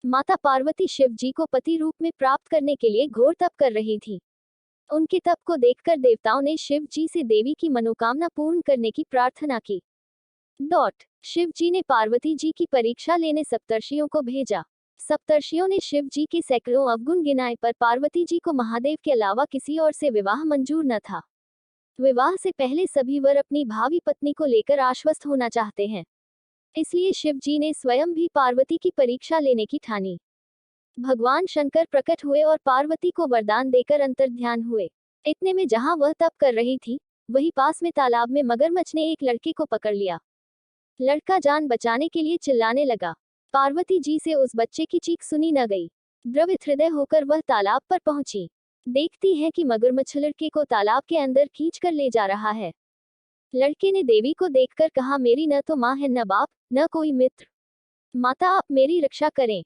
माता पार्वती शिव जी को पति रूप में प्राप्त करने के लिए घोर तप कर रही थी। उनके तप को देखकर देवताओं ने शिव जी से देवी की मनोकामना पूर्ण करने की प्रार्थना की। शिव जी ने पार्वती जी की परीक्षा लेने सप्तर्षियों को भेजा। सप्तर्षियों ने शिव जी के सैकड़ों अवगुण गिनाए, पर पार्वती जी को महादेव के अलावा किसी और से विवाह मंजूर न था। विवाह से पहले सभी वर अपनी भावी पत्नी को लेकर आश्वस्त होना चाहते हैं, इसलिए शिव जी ने स्वयं भी पार्वती की परीक्षा लेने की ठानी। भगवान शंकर प्रकट हुए और पार्वती को वरदान देकर अंतर्ध्यान हुए। इतने में जहां वह तप कर रही थी, वही पास में तालाब में मगरमच्छ ने एक लड़के को पकड़ लिया। लड़का जान बचाने के लिए चिल्लाने लगा। पार्वती जी से उस बच्चे की चीख सुनी न गई। द्रवित हृदय होकर वह तालाब पर पहुंची। देखती है कि मगरमच्छ लड़के को तालाब के अंदर खींच कर ले जा रहा है। लड़के ने देवी को देखकर कहा, मेरी न तो माँ है, न बाप, न कोई मित्र। माता, आप मेरी रक्षा करें।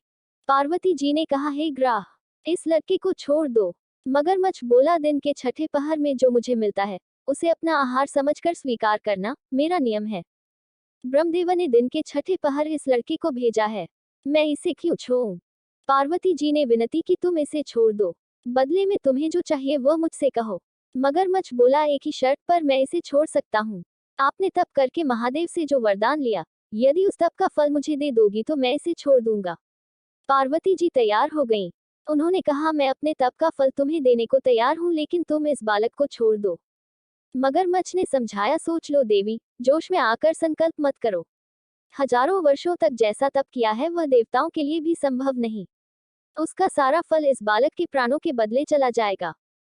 पार्वती जी ने कहा, हे ग्राह, इस लड़के को छोड़ दो। मगरमच्छ बोला, दिन के छठे पहर में जो मुझे मिलता है, उसे अपना आहार समझकर स्वीकार करना मेरा नियम है। ब्रह्मदेव ने दिन के छठे पहर इस लड़के को भेजा है, मैं इसे क्यों छोड़ूं? पार्वती जी ने विनती की, तुम इसे छोड़ दो, बदले में तुम्हें जो चाहिए वह मुझसे कहो। मगरमच्छ बोला, एक ही शर्त पर मैं इसे छोड़ सकता हूँ। आपने तप करके महादेव से जो वरदान लिया, यदि उस तप का फल मुझे दे दोगी तो मैं इसे छोड़ दूंगा। पार्वती जी तैयार हो गईं। उन्होंने कहा, मैं अपने तप का फल तुम्हें देने को तैयार हूँ, लेकिन तुम इस बालक को छोड़ दो। मगरमच्छ ने समझाया, सोच लो देवी, जोश में आकर संकल्प मत करो। हजारों वर्षों तक जैसा तप किया है वह देवताओं के लिए भी संभव नहीं। उसका सारा फल इस बालक के प्राणों के बदले चला जाएगा।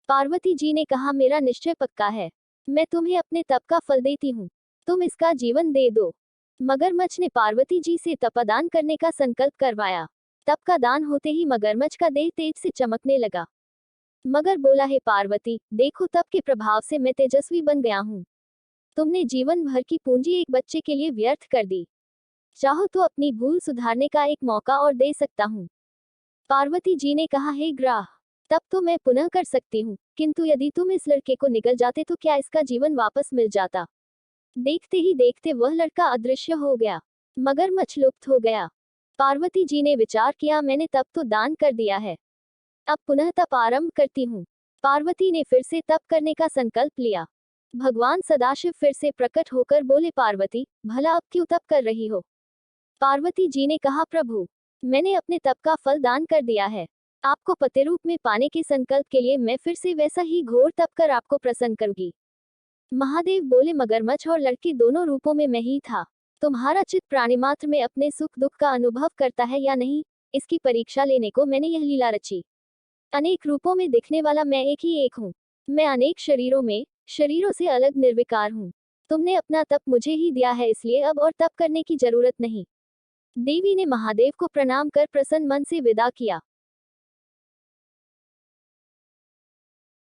पार्वती जी ने कहा, मेरा निश्चय पक्का है, मैं तुम्हें अपने तप का फल देती हूँ, तुम इसका जीवन दे दो। मगरमच्छ ने पार्वती जी से तपादान करने का संकल्प करवाया। तप का दान होते ही मगरमच्छ का देह तेज से चमकने लगा। मगर बोला, हे पार्वती, देखो तप के प्रभाव से मैं तेजस्वी बन गया हूँ। तुमने जीवन भर की पूंजी एक बच्चे के लिए व्यर्थ कर दी। चाहो तो अपनी भूल सुधारने का एक मौका और दे सकता हूँ। पार्वती जी ने कहा, हे ग्राह, तब तो मैं पुनः कर सकती हूँ, किंतु यदि तुम इस लड़के को निगल जाते तो क्या इसका जीवन वापस मिल जाता? देखते ही देखते वह लड़का अदृश्य हो गया। मगरमच्छ लुप्त हो गया। पार्वती जी ने विचार किया, मैंने तप तो दान कर दिया है, अब पुनः तप आरंभ करती हूँ। पार्वती ने फिर से तप करने का संकल्प लिया। भगवान सदाशिव फिर से प्रकट होकर बोले, पार्वती, भला अब क्यों तप कर रही हो? पार्वती जी ने कहा, प्रभु, मैंने अपने तप का फल दान कर दिया है। आपको पति रूप में पाने के संकल्प के लिए मैं फिर से वैसा ही घोर तप कर आपको प्रसन्न करूंगी। महादेव बोले, मगरमच्छ और लड़के दोनों रूपों में मैं ही था। तुम्हारा चित्त प्राणी मात्र में अपने सुख दुख का अनुभव करता है या नहीं, इसकी परीक्षा लेने को मैंने यह लीला रची। अनेक रूपों में दिखने वाला मैं एक ही एक हूँ। मैं अनेक शरीरों से अलग निर्विकार हूँ। तुमने अपना तप मुझे ही दिया है, इसलिए अब और तप करने की जरूरत नहीं। देवी ने महादेव को प्रणाम कर प्रसन्न मन से विदा किया।